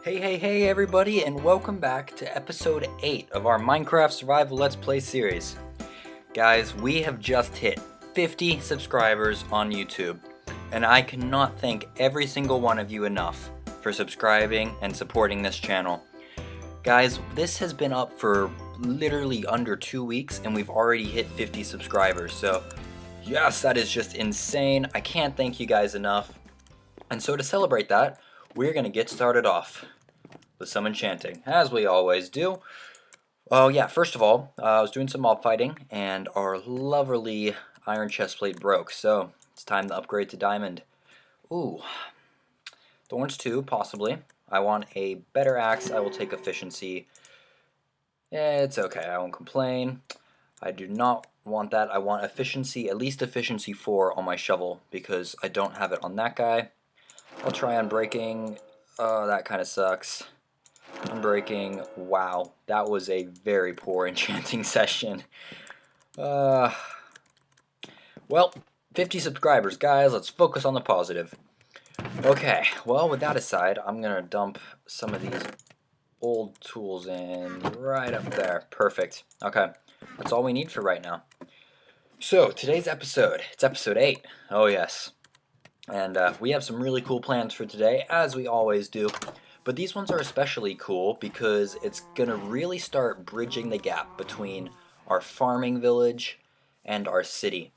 Hey everybody, and welcome back to episode 8 of our Minecraft Survival Let's Play series. Guys, we have just hit 50 subscribers on YouTube, and I cannot thank every single one of you enough for subscribing and supporting this channel. Guys, this has been up for literally under 2 weeks, and we've already hit 50 subscribers, so yes, that is just insane. I can't thank you guys enough. And so to celebrate that, we're going to get started off with some enchanting, as we always do. Oh yeah, first of all, I was doing some mob fighting, and our lovely iron chestplate broke, so it's time to upgrade to diamond. Ooh, thorns 2, possibly. I want a better axe. I will take efficiency. It's okay, I won't complain. I do not want that. I want efficiency, at least efficiency 4 on my shovel, because I don't have it on that guy. I'll try on breaking. Oh, that kind of sucks. Unbreaking. Wow, that was a very poor enchanting session. Well, 50 subscribers, guys. Let's focus on the positive. Okay, well, with that aside, I'm gonna dump some of these old tools in right up there. Perfect. Okay, that's all we need for right now. So, today's episode, it's episode 8. Oh, yes. And we have some really cool plans for today, as we always do. But these ones are especially cool because it's going to really start bridging the gap between our farming village and our city.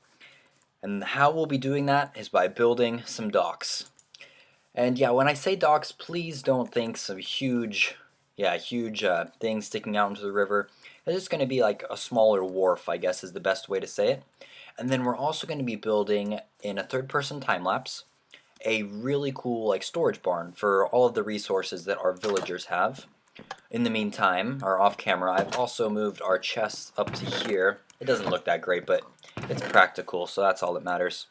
And how we'll be doing that is by building some docks. And yeah, when I say docks, please don't think some huge thing sticking out into the river. It's just going to be like a smaller wharf, I guess is the best way to say it. And then we're also going to be building, in a third-person time-lapse, a really cool like storage barn for all of the resources that our villagers have. In the meantime, or off camera, I've also moved our chests up to here. It doesn't look that great, but it's practical, so that's all that matters.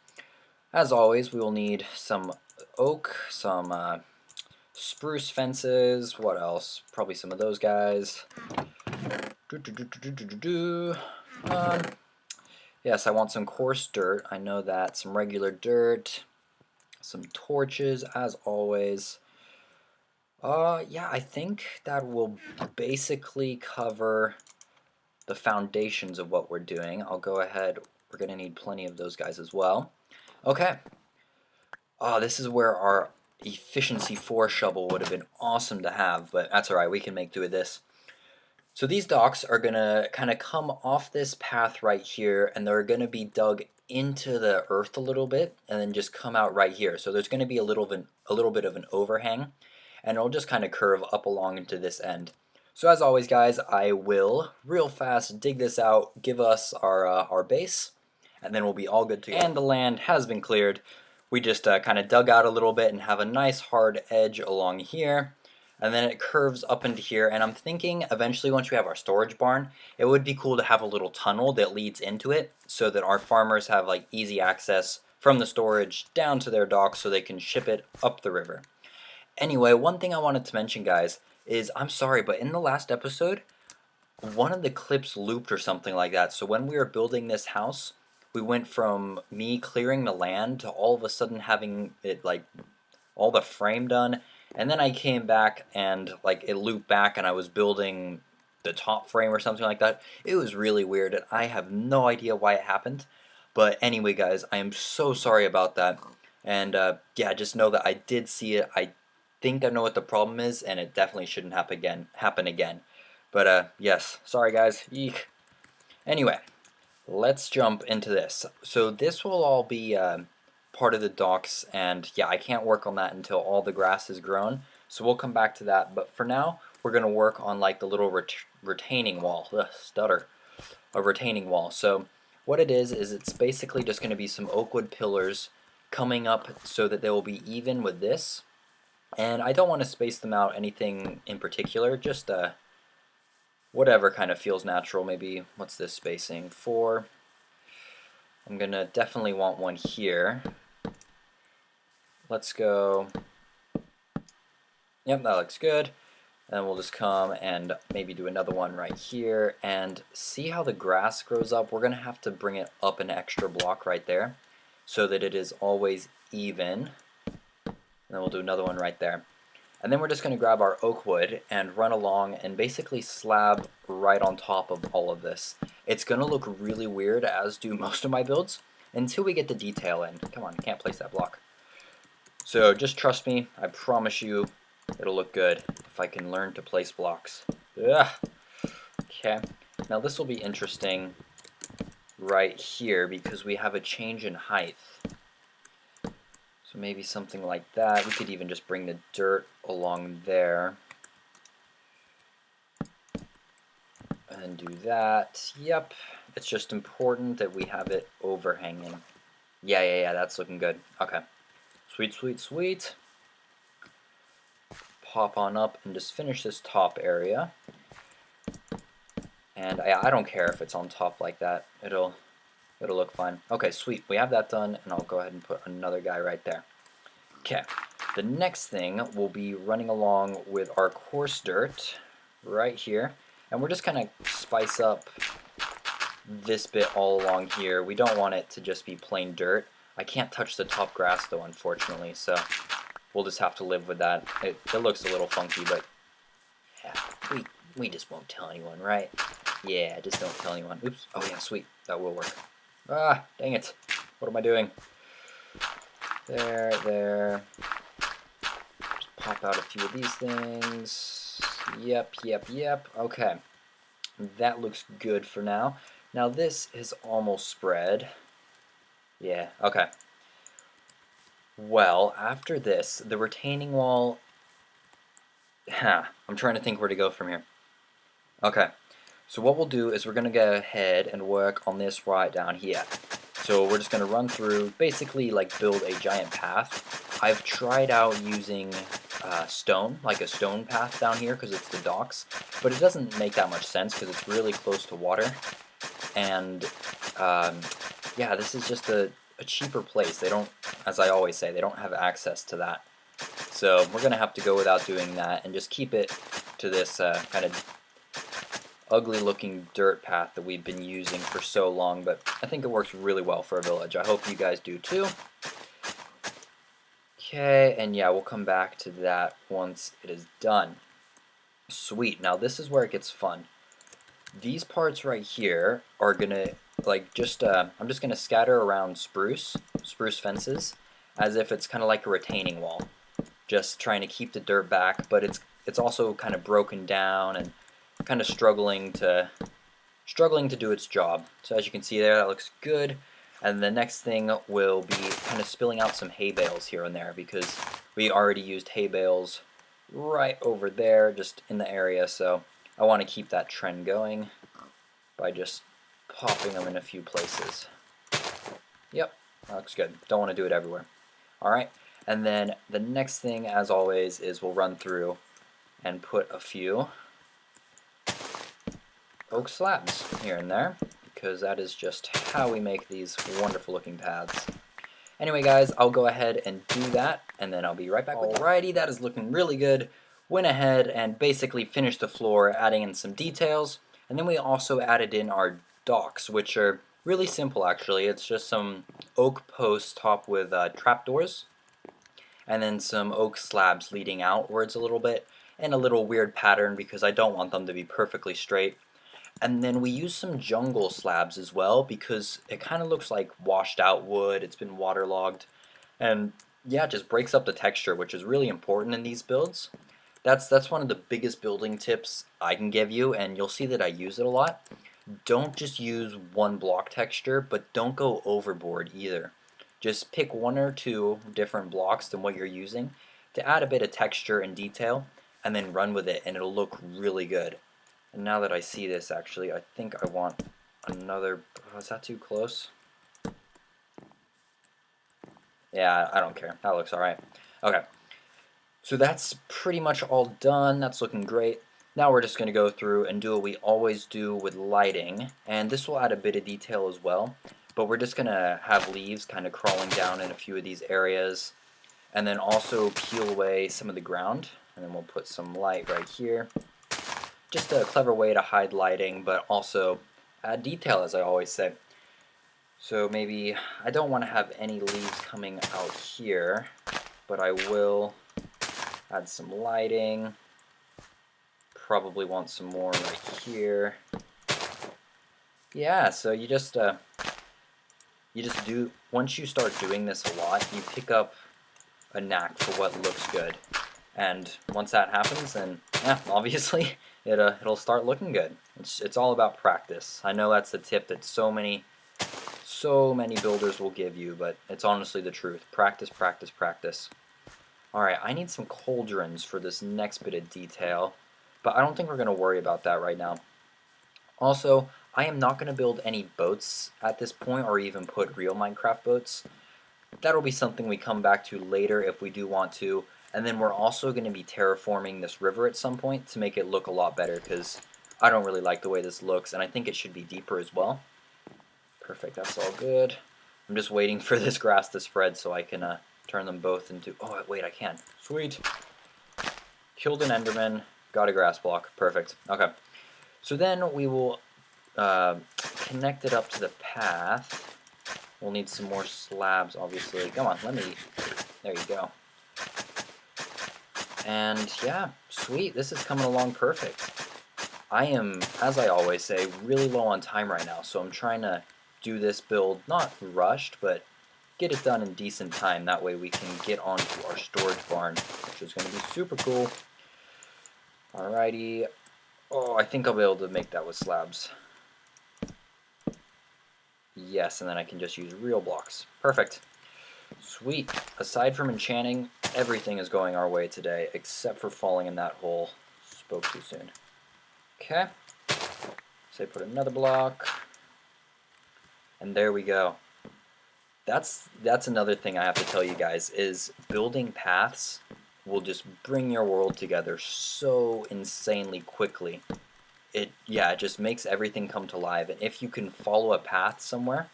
As always, we will need some oak, some spruce fences, what else? Probably some of those guys. Yes, I want some coarse dirt, I know that. Some regular dirt. Some torches, as always. Yeah, I think that will basically cover the foundations of what we're doing. I'll go ahead. We're going to need plenty of those guys as well. Okay. Oh, this is where our efficiency 4 shovel would have been awesome to have, but that's alright. We can make do with this. So these docks are going to kind of come off this path right here, and they're going to be dug into the earth a little bit and then just come out right here. So there's going to be a little bit of an overhang, and it'll just kind of curve up along into this end. So as always, guys, I will real fast dig this out, give us our base, and then we'll be all good to go. And the land has been cleared. We just kind of dug out a little bit and have a nice hard edge along here. And then it curves up into here, and I'm thinking eventually once we have our storage barn, it would be cool to have a little tunnel that leads into it so that our farmers have like easy access from the storage down to their docks so they can ship it up the river. Anyway, one thing I wanted to mention, guys, is I'm sorry, but in the last episode, one of the clips looped or something like that. So when we were building this house, we went from me clearing the land to all of a sudden having it like all the frame done. And then I came back and like it looped back and I was building the top frame or something like that. It was really weird and I have no idea why it happened. But anyway, guys, I am so sorry about that. And yeah, just know that I did see it. I think I know what the problem is, and it definitely shouldn't happen again. But yes, sorry guys. Eek. Anyway, let's jump into this. So this will all be part of the docks, and yeah, I can't work on that until all the grass is grown, so we'll come back to that. But for now, we're going to work on like the little retaining wall. A retaining wall. So what it is it's basically just going to be some oak wood pillars coming up so that they will be even with this. And I don't want to space them out anything in particular, just whatever kind of feels natural. Maybe, what's this spacing? 4. I'm going to definitely want one here. Let's go. Yep, that looks good. And we'll just come and maybe do another one right here. And see how the grass grows up? We're going to have to bring it up an extra block right there so that it is always even. And then we'll do another one right there. And then we're just going to grab our oak wood and run along and basically slab right on top of all of this. It's going to look really weird, as do most of my builds, until we get the detail in. Come on, I can't place that block. So just trust me, I promise you it'll look good if I can learn to place blocks. Ugh. Okay, now this will be interesting right here because we have a change in height. So maybe something like that. We could even just bring the dirt along there. And do that. Yep. It's just important that we have it overhanging. Yeah, that's looking good. Okay. Sweet, sweet, sweet. Pop on up and just finish this top area. And I don't care if it's on top like that. It'll look fine. Okay, sweet. We have that done, and I'll go ahead and put another guy right there. Okay. The next thing will be running along with our coarse dirt right here. And we're just kind of spice up this bit all along here. We don't want it to just be plain dirt. I can't touch the top grass though, unfortunately, so we'll just have to live with that. It looks a little funky, but yeah, we just won't tell anyone, right? Yeah, just don't tell anyone. Oops. Oh yeah, sweet. That will work. Ah, dang it. What am I doing? There. Just pop out a few of these things. Yep. Okay. That looks good for now. Now this is almost spread. Yeah, okay. Well, after this, the retaining wall... I'm trying to think where to go from here. Okay, so what we'll do is we're going to go ahead and work on this right down here. So we're just going to run through, basically like build a giant path. I've tried out using stone, like a stone path down here because it's the docks, but it doesn't make that much sense because it's really close to water. And yeah, this is just a cheaper place. They don't, as I always say, they don't have access to that. So we're going to have to go without doing that and just keep it to this kind of ugly looking dirt path that we've been using for so long, but I think it works really well for a village. I hope you guys do too. Okay, and yeah, we'll come back to that once it is done. Sweet, now this is where it gets fun. These parts right here are gonna, like, just, I'm just gonna scatter around spruce fences, as if it's kind of like a retaining wall. Just trying to keep the dirt back, but it's also kind of broken down and kind of struggling to do its job. So as you can see there, that looks good. And the next thing will be kind of spilling out some hay bales here and there because we already used hay bales right over there just in the area, so I want to keep that trend going by just popping them in a few places. Yep, that looks good. Don't want to do it everywhere. Alright, and then the next thing, as always, is we'll run through and put a few oak slabs here and there, because that is just how we make these wonderful looking paths. Anyway guys, I'll go ahead and do that, and then I'll be right back with you. Alrighty, that is looking really good. Went ahead and basically finished the floor, adding in some details, and then we also added in our docks, which are really simple actually. It's just some oak posts topped with trapdoors, and then some oak slabs leading outwards a little bit, and a little weird pattern because I don't want them to be perfectly straight. And then we use some jungle slabs as well because it kind of looks like washed out wood, it's been waterlogged, and yeah, it just breaks up the texture, which is really important in these builds. That's one of the biggest building tips I can give you, and you'll see that I use it a lot. Don't just use one block texture, but don't go overboard either. Just pick one or two different blocks than what you're using to add a bit of texture and detail, and then run with it, and it'll look really good. And now that I see this, actually, I think I want another... Oh, is that too close? Yeah, I don't care. That looks alright. Okay. So that's pretty much all done. That's looking great. Now we're just going to go through and do what we always do with lighting. And this will add a bit of detail as well. But we're just going to have leaves kind of crawling down in a few of these areas. And then also peel away some of the ground. And then we'll put some light right here. Just a clever way to hide lighting, but also add detail, as I always say. So maybe, I don't want to have any leaves coming out here, but I will Add some lighting. Probably want some more right here. Yeah, so you just do, once you start doing this a lot, you pick up a knack for what looks good. And once that happens, then yeah, obviously it'll start looking good. It's all about practice. I know that's the tip that so many builders will give you, but it's honestly the truth. Practice, practice, practice. Alright, I need some cauldrons for this next bit of detail, but I don't think we're going to worry about that right now. Also, I am not going to build any boats at this point, or even put real Minecraft boats. That'll be something we come back to later if we do want to. And then we're also going to be terraforming this river at some point to make it look a lot better, because I don't really like the way this looks, and I think it should be deeper as well. Perfect, that's all good. I'm just waiting for this grass to spread so I can turn them both into... Oh, wait, I can. Sweet. Killed an enderman, got a grass block. Perfect. Okay. So then we will connect it up to the path. We'll need some more slabs, obviously. Come on, let me... There you go. And yeah, sweet. This is coming along perfect. I am, as I always say, really low on time right now, so I'm trying to do this build, not rushed, but get it done in decent time. That way we can get onto our storage barn, which is going to be super cool. Alrighty. Oh, I think I'll be able to make that with slabs. Yes, and then I can just use real blocks. Perfect. Sweet. Aside from enchanting, everything is going our way today, except for falling in that hole. Spoke too soon. Okay. So I put another block. And there we go. That's another thing I have to tell you guys, is building paths will just bring your world together so insanely quickly. It just makes everything come to life. And if you can follow a path somewhere,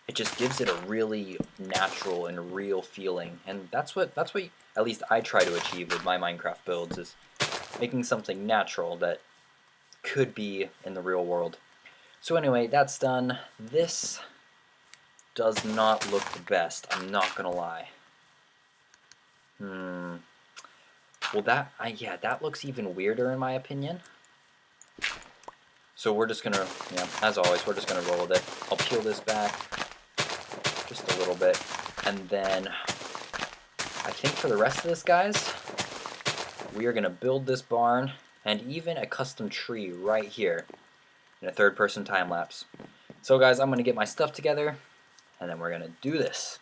it just gives it a really natural and real feeling. And that's what at least I try to achieve with my Minecraft builds, is making something natural that could be in the real world. So anyway, that's done. This does not look the best, I'm not gonna lie. Well, that looks even weirder in my opinion. So we're just gonna, as always, we're just gonna roll with it. I'll peel this back just a little bit, and then I think for the rest of this, guys, we are gonna build this barn and even a custom tree right here in a third-person time-lapse. So guys, I'm gonna get my stuff together, and then we're gonna do this.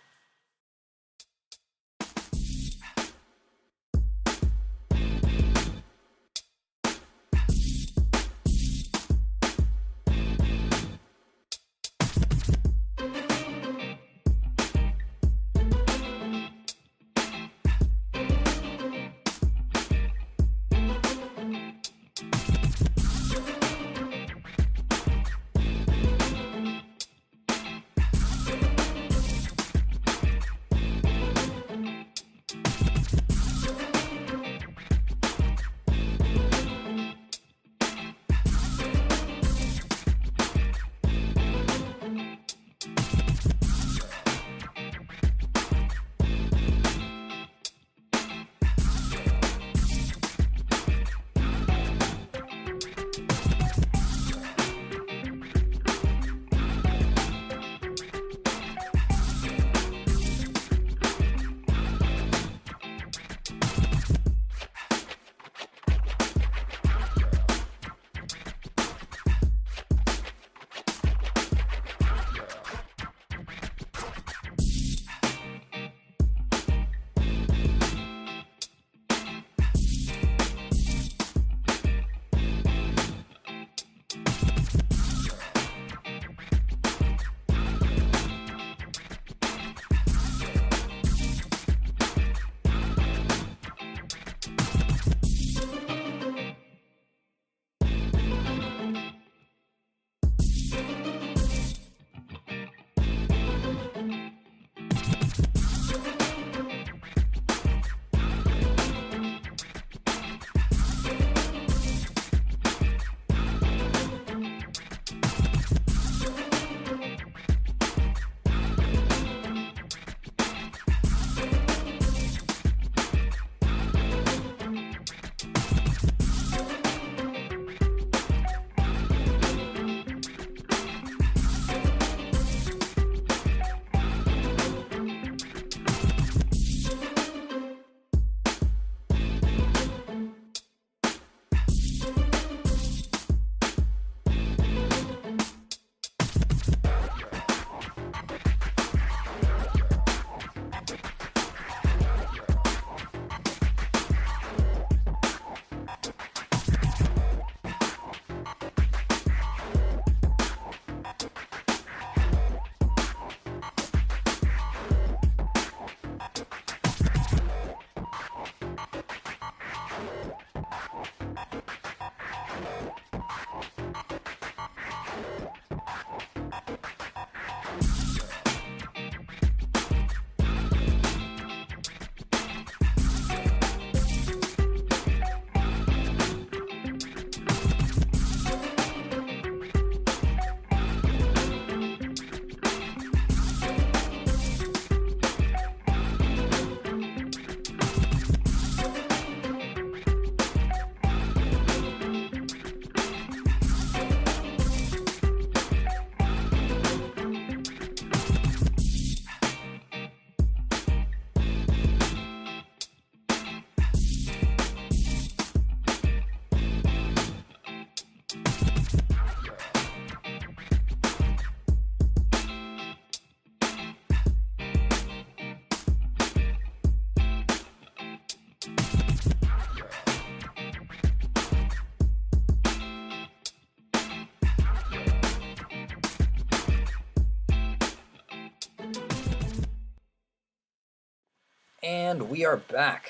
And we are back.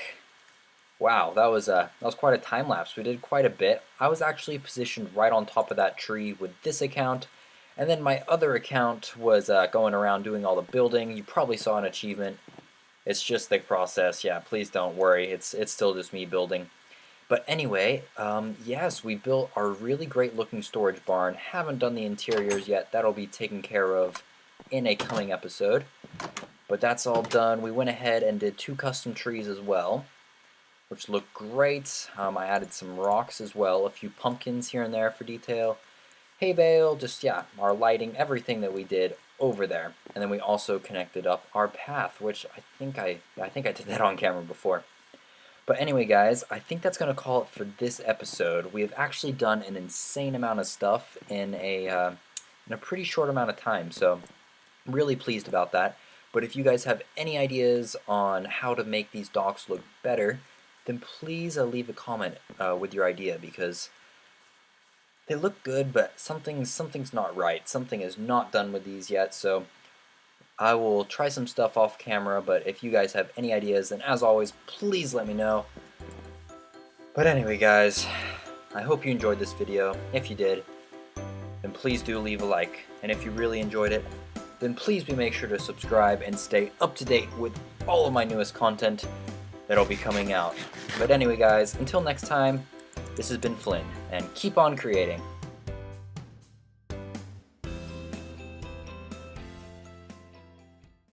Wow, that was quite a time lapse. We did quite a bit. I was actually positioned right on top of that tree with this account, and then my other account was going around doing all the building. You probably saw an achievement. It's just the process. Yeah, please don't worry. It's still just me building. But anyway, yes, we built our really great looking storage barn. Haven't done the interiors yet. That'll be taken care of in a coming episode. But that's all done. We went ahead and did 2 custom trees as well, which look great. I added some rocks as well, a few pumpkins here and there for detail. Hay bale, just yeah, our lighting, everything that we did over there. And then we also connected up our path, which I think I did that on camera before. But anyway, guys, I think that's going to call it for this episode. We have actually done an insane amount of stuff in a pretty short amount of time, so I'm really pleased about that. But if you guys have any ideas on how to make these docks look better, then please leave a comment with your idea, because they look good, but something's not right. Something is not done with these yet, so I will try some stuff off camera, but if you guys have any ideas, then as always, please let me know. But anyway, guys, I hope you enjoyed this video. If you did, then please do leave a like. And if you really enjoyed it, then please do make sure to subscribe and stay up to date with all of my newest content that'll be coming out. But anyway, guys, until next time, this has been Flynn, and keep on creating.